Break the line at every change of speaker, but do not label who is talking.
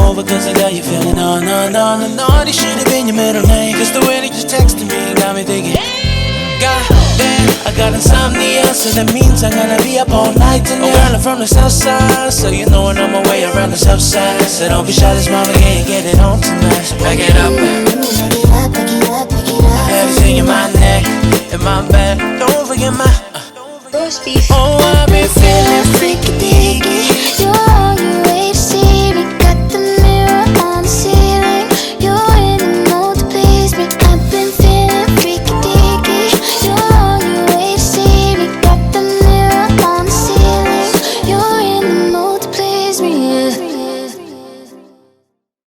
over cause I got you feeling no, no, no, no, no. This should've been your middle name, cause the way that you texted me got me thinking, God damn, I got insomnia, so that means I'm gonna be up all night tonight. Oh girl, I'm from the south side, so you know when I'm away around the south side. So don't be shy, this mama can't get it on tonight. So back it up, everything in my neck, in my bed. Don't forget my
roast beef.
oh, I've been feeling freaky.